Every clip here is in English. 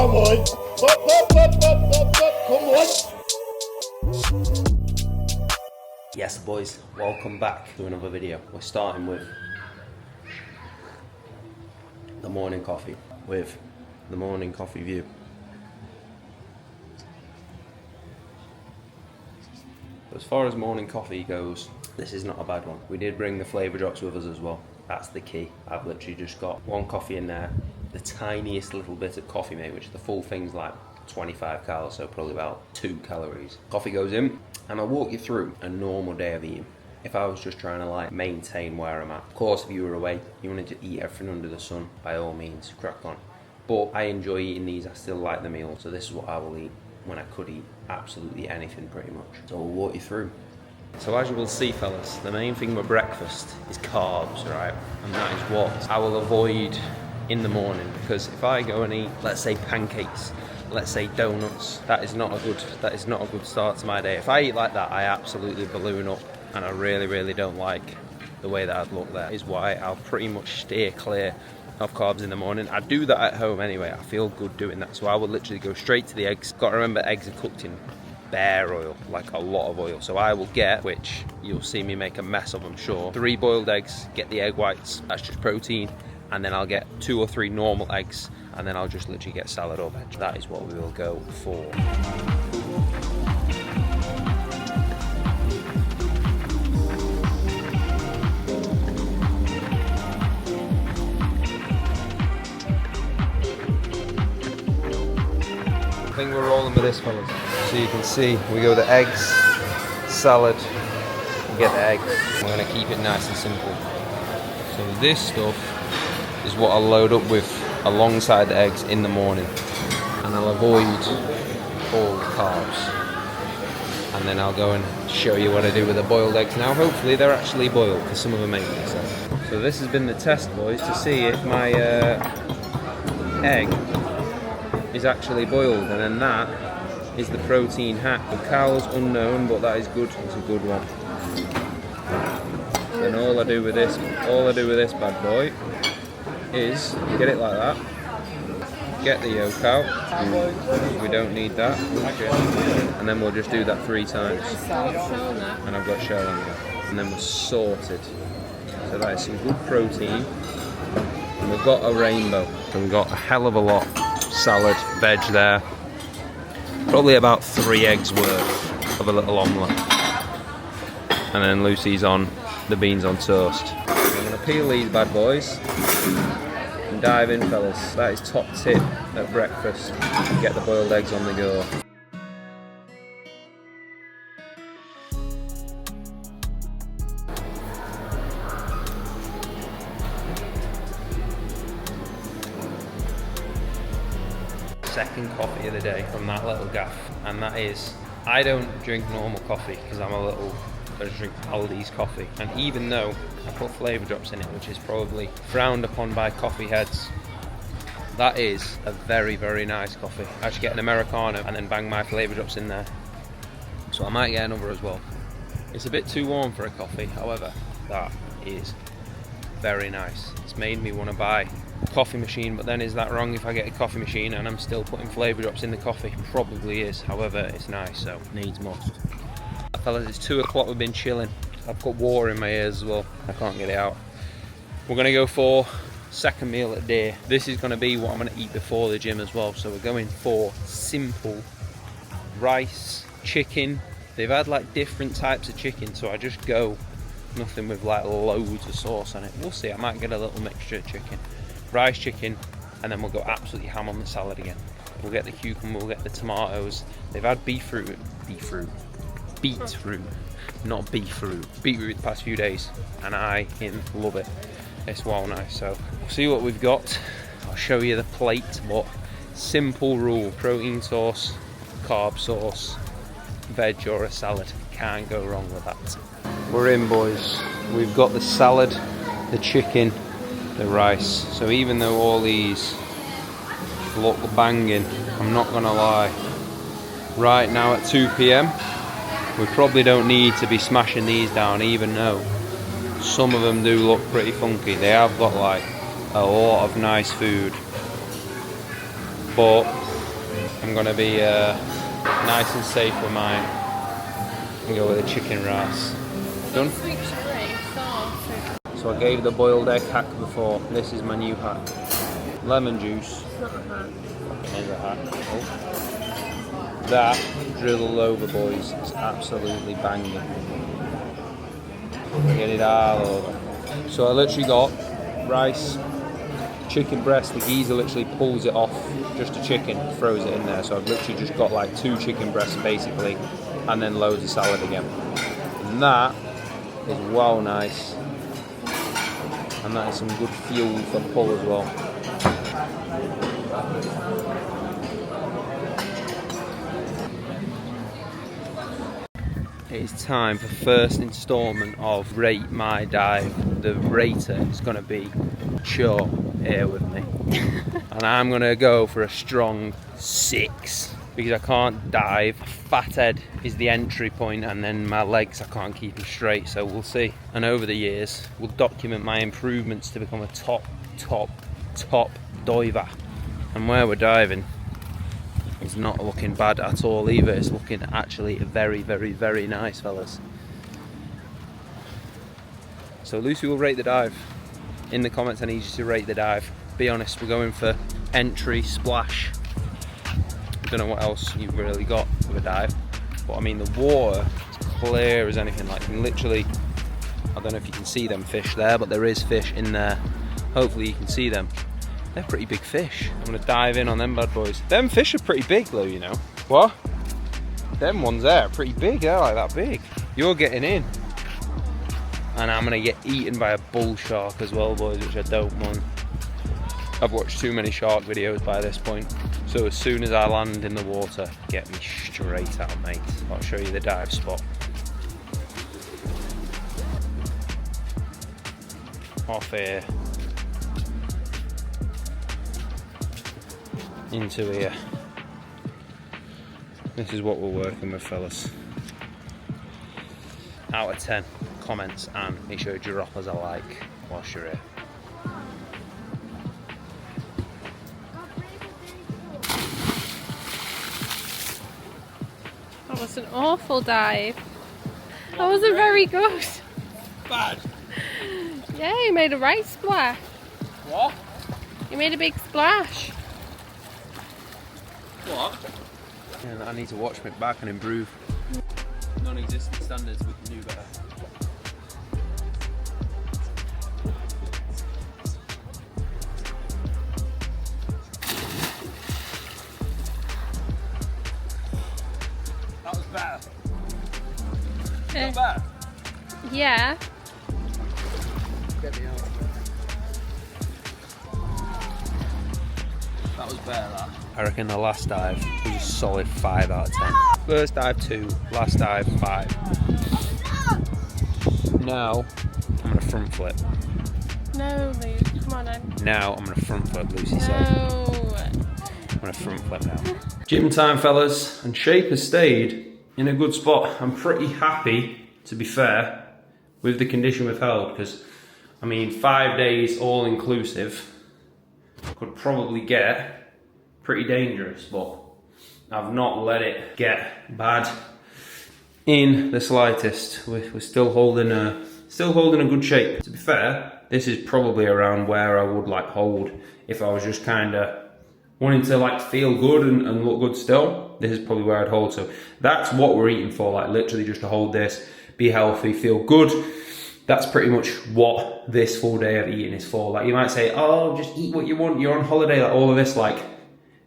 Come on. Come on. Yes boys, welcome back to another video. We're starting with the morning coffee, with the morning coffee view. As far as morning coffee goes, this is not a bad one. We did bring the flavour drops with us as well. That's the key. I've literally just got one coffee in there, the tiniest little bit of coffee mate, which the full thing's like 25 calories, so probably about 2 calories. Coffee goes in, and I'll walk you through a normal day of eating. If I was just trying to like maintain where I'm at. Of course, if you were away, you wanted to eat everything under the sun, by all means, crack on. But I enjoy eating these, I still like the meal, so this is what I will eat when I could eat absolutely anything pretty much. So I'll walk you through. So as you will see fellas, the main thing with breakfast is carbs, right? And that is what I will avoid in the morning, because if I go and eat, let's say pancakes, let's say donuts, that is not a good start to my day. If I eat like that, I absolutely balloon up, and I really don't like the way that I'd look there. Is why I'll pretty much steer clear of carbs in the morning. I do that at home anyway, I feel good doing that, so I will literally go straight to the eggs. Got to remember, eggs are cooked in bare oil, like a lot of oil, so I will get, which you'll see me make a mess of, I'm sure, 3 boiled eggs, get the egg whites, that's just protein, and then I'll get 2 or 3 normal eggs, and then I'll just literally get salad or veg. That is what we will go for. I think we're rolling with this, fellas. So you can see, we go the eggs, salad, we get the eggs. We're gonna keep it nice and simple. So this stuff is what I'll load up with alongside the eggs in the morning. And I'll avoid all the carbs. And then I'll go and show you what I do with the boiled eggs now. Hopefully they're actually boiled, because some of them make sense. So this has been the test, boys, to see if my egg is actually boiled, and then that is the protein hack. The cow's unknown, but that is good. It's a good one. Then all I do with this bad boy is get it like that. Get the yolk out. We don't need that. And then we'll just do that 3 times. And I've got shell on there. And then we're sorted. So that is some good protein. And we've got a rainbow. So we've got a hell of a lot. Salad, veg there, probably about 3 eggs worth of a little omelette, and then Lucy's on the beans on toast. I'm going to peel these bad boys and dive in, fellas. That is top tip at breakfast, get the boiled eggs on the go. Second coffee of the day from that little gaff, and that is, I don't drink normal coffee because I just drink Aldi's coffee, and even though I put flavour drops in it, which is probably frowned upon by coffee heads, that is a very nice coffee. I should get an Americano and then bang my flavour drops in there, so I might get another as well. It's a bit too warm for a coffee, however, that is very nice. It's made me want to buy a coffee machine, but then is that wrong if I get a coffee machine and I'm still putting flavour drops in the coffee? Probably is, however it's nice, so needs must. Fellas, it's 2 o'clock, we've been chilling. I've got water in my ears as well, I can't get it out. We're going to go for second meal at day. This is going to be what I'm going to eat before the gym as well, so we're going for simple rice, chicken. They've had like different types of chicken, so I just go nothing with like loads of sauce on it. We'll see, I might get a little mixture of chicken. Rice, chicken, and then we'll go absolutely ham on the salad again. We'll get the cucumber, we'll get the tomatoes. They've had beetroot, not beetroot the past few days, and I love it. It's well nice, so we'll see what we've got. I'll show you the plate, but simple rule, protein sauce, carb sauce, veg or a salad. Can't go wrong with that. We're in, boys. We've got the salad, the chicken, the rice. So even though all these look banging, I'm not gonna lie, right now at 2 PM we probably don't need to be smashing these down, even though some of them do look pretty funky. They have got like a lot of nice food, but I'm gonna be nice and safe with mine. I'm gonna go with a chicken rice. Done? So I gave the boiled egg hack before. This is my new hack. Lemon juice. It's not a hack. It is a hack. Oh. That drizzled over, boys. It's absolutely banging. Get it all over. So I literally got rice, chicken breast. The geezer literally pulls it off, just a chicken, throws it in there. So I've literally just got like 2 chicken breasts basically, and then loads of salad again. And that is well nice. And that is some good fuel for pull as well. It is time for first instalment of Rate My Dive. The rater is going to be Cho here with me. And I'm going to go for a strong 6 because I can't dive. Fathead is the entry point, and then my legs I can't keep them straight, so we'll see. And over the years we'll document my improvements to become a top diver. And where we're diving, it's not looking bad at all either. It's looking actually very, very, very nice, fellas. So Lucy will rate the dive. In the comments, I need you to rate the dive. Be honest, we're going for entry, splash. I don't know what else you've really got with a dive, but I mean the water is clear as anything. Like, you can literally, I don't know if you can see them fish there, but there is fish in there. Hopefully you can see them. They're pretty big fish. I'm gonna dive in on them bad boys. Them fish are pretty big though, you know. What? Them ones there are pretty big, they're like that big. You're getting in. And I'm gonna get eaten by a bull shark as well, boys, which I don't want. I've watched too many shark videos by this point. So as soon as I land in the water, get me straight out, mate. I'll show you the dive spot. Off here. Into here. This is what we're working with, fellas. Out of 10 comments, and make sure you drop us a like whilst you're here. That was an awful dive. That wasn't very good. Bad. Yeah, you made a right splash. What? You made a big splash. What? Yeah, I need to watch my back and improve. Non-existent standards, we can do better. That was better. Not bad. Yeah. Get me out. That was better, that. I reckon the last dive was a solid 5 out of 10. First dive 2, last dive 5. Now I'm gonna front flip. No, Luke, come on then. Now I'm gonna front flip, Lucy said. No. I'm gonna front flip now. Gym time, fellas, and shape has stayed in a good spot. I'm pretty happy, to be fair, with the condition we've held, because I mean 5 days all inclusive could probably get pretty dangerous, but I've not let it get bad in the slightest. We're still holding a good shape. To be fair, this is probably around where I would like hold if I was just kind of wanting to like feel good and look good still. This is probably where I'd hold. So that's what we're eating for, like literally just to hold this, be healthy, feel good. That's pretty much what this full day of eating is for. Like, you might say, oh, just eat what you want, you're on holiday, like all of this. Like,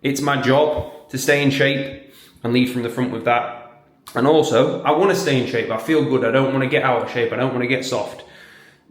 it's my job to stay in shape and lead from the front with that. And also, I want to stay in shape. I feel good. I don't want to get out of shape. I don't want to get soft.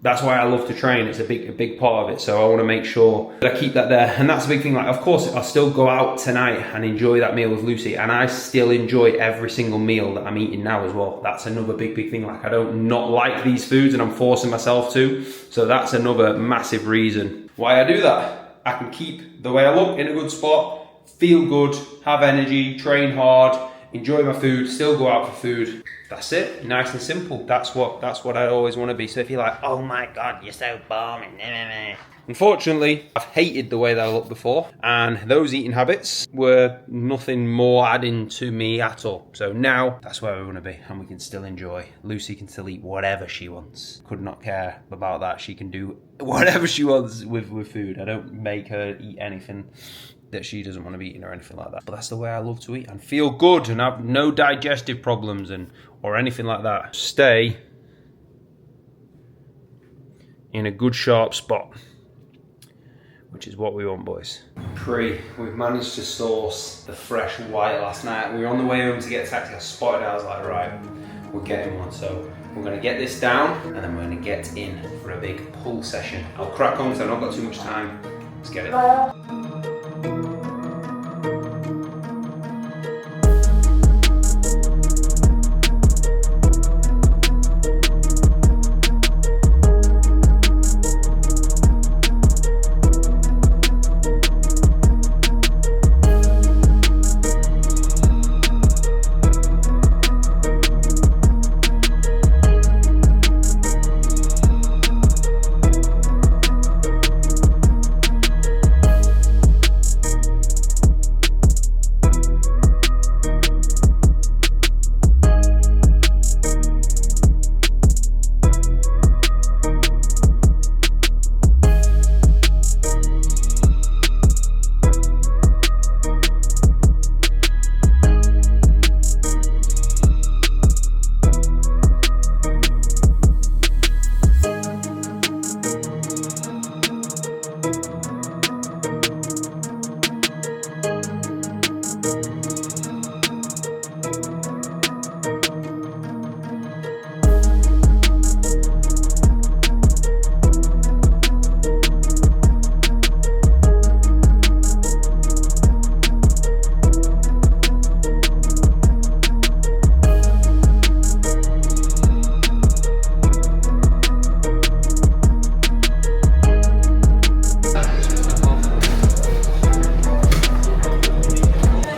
That's why I love to train. It's a big part of it. So I want to make sure that I keep that there. And that's a big thing. Like, of course, I'll still go out tonight and enjoy that meal with Lucy. And I still enjoy every single meal that I'm eating now as well. That's another big thing. Like, I don't not like these foods and I'm forcing myself to. So that's another massive reason why I do that. I can keep the way I look in a good spot, feel good, have energy, train hard, enjoy my food, still go out for food. That's it, nice and simple. That's what I always want to be. So if you're like, oh my God, you're so boring, Unfortunately, I've hated the way that I looked before, and those eating habits were nothing more adding to me at all. So now, that's where we want to be, and we can still enjoy. Lucy can still eat whatever she wants. Could not care about that. She can do whatever she wants with food. I don't make her eat anything that she doesn't want to be eating or anything like that. But that's the way I love to eat and feel good and have no digestive problems or anything like that. Stay in a good sharp spot, which is what we want, boys. We've managed to source the fresh white last night. We were on the way home to get a taxi. I spotted it. I was like, right, we're getting one. So we're going to get this down and then we're going to get in for a big pull session. I'll crack on because I've not got too much time. Let's get it.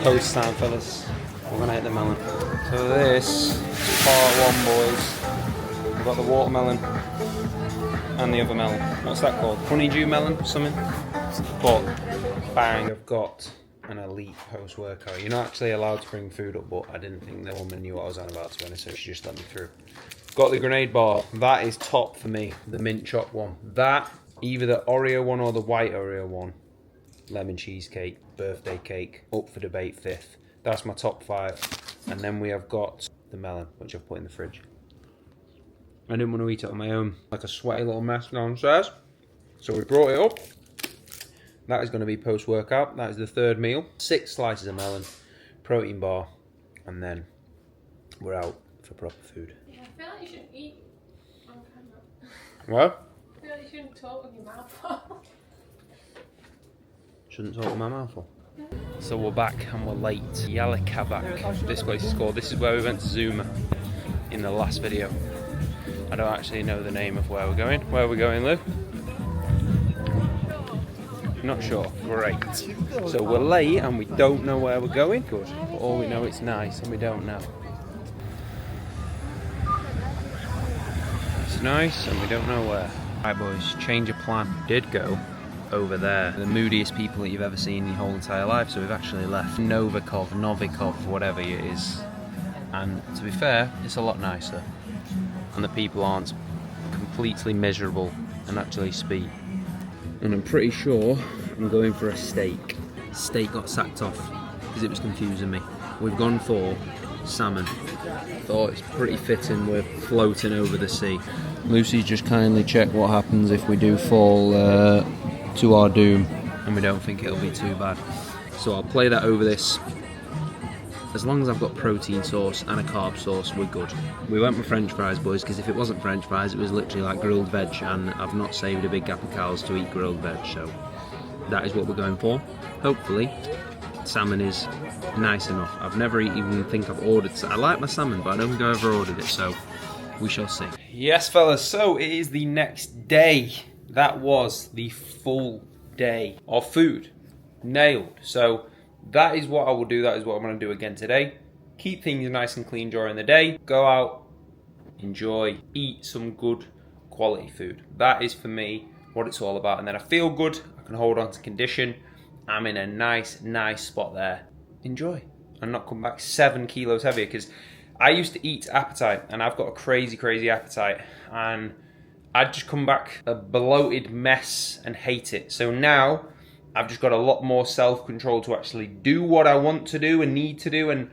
Post time, fellas. We're gonna hit the melon. So this is part one, boys. We've got the watermelon and the other melon. What's that called? Honeydew melon, something? But bang, I've got an elite post-workout. You're not actually allowed to bring food up, but I didn't think the woman knew what I was on about, to be honest, so she just let me through. Got the grenade bar. That is top for me, the mint chop one. That, either the Oreo one or the white Oreo one. Lemon cheesecake, birthday cake, up for debate fifth. That's my top 5. And then we have got the melon, which I've put in the fridge. I didn't want to eat it on my own, like a sweaty little mess downstairs. So we brought it up. That is going to be post-workout. That is the 3rd meal. 6 slices of melon, protein bar, and then we're out for proper food. Yeah, I feel like you shouldn't eat on camera. What? I feel like you shouldn't talk with your mouth full. Shouldn't talk with my mouth full. So we're back and we're late. Yalikavak, this place is called. This is where we went to Zuma in the last video. I don't actually know the name of where we're going. Where are we going, Lou? Not sure. Great. So we're late and we don't know where we're going. Good. But all we know it's nice and we don't know. It's nice and we don't know where. Right, boys, change of plan. Did go over there. The moodiest people that you've ever seen in your whole entire life. So we've actually left Novikov, whatever it is. And to be fair, it's a lot nicer. And the people aren't completely miserable and actually speak. And I'm pretty sure I'm going for a steak. Steak got sacked off because it was confusing me. We've gone for salmon. Thought it's pretty fitting we're floating over the sea. Lucy's just kindly checked what happens if we do fall to our doom, and we don't think it'll be too bad. So I'll play that over this. As long as I've got protein sauce and a carb sauce, we're good. We went with French fries, boys, because if it wasn't French fries, it was literally like grilled veg, and I've not saved a big gap of cows to eat grilled veg, so that is what we're going for. Hopefully, salmon is nice enough. I've never even think I've ordered. I like my salmon, but I don't think I've ever ordered it, so we shall see. Yes, fellas, so it is the next day. That was the full day of food. Nailed. So that is what I will do. That is what I'm going to do again today. Keep things nice and clean during the day. Go out, enjoy, eat some good quality food. That is for me what it's all about. And then I feel good, I can hold on to condition. I'm in a nice spot there. Enjoy. And not come back 7 kilos heavier, because I used to eat appetite, and I've got a crazy appetite, and I'd just come back a bloated mess and hate it. So now I've just got a lot more self-control to actually do what I want to do and need to do, and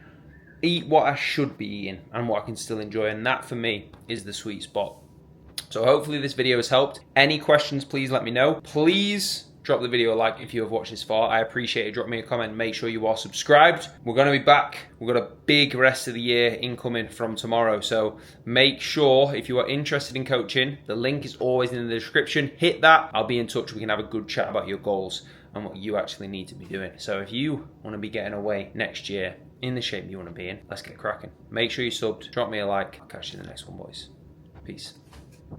eat what I should be eating and what I can still enjoy. And that for me is the sweet spot. So hopefully this video has helped. Any questions, please let me know. Please drop the video a like if you have watched this far. I appreciate it. Drop me a comment. Make sure you are subscribed. We're going to be back. We've got a big rest of the year incoming from tomorrow. So make sure, if you are interested in coaching, the link is always in the description. Hit that. I'll be in touch. We can have a good chat about your goals and what you actually need to be doing. So if you want to be getting away next year in the shape you want to be in, let's get cracking. Make sure you subbed. Drop me a like. I'll catch you in the next one, boys. Peace.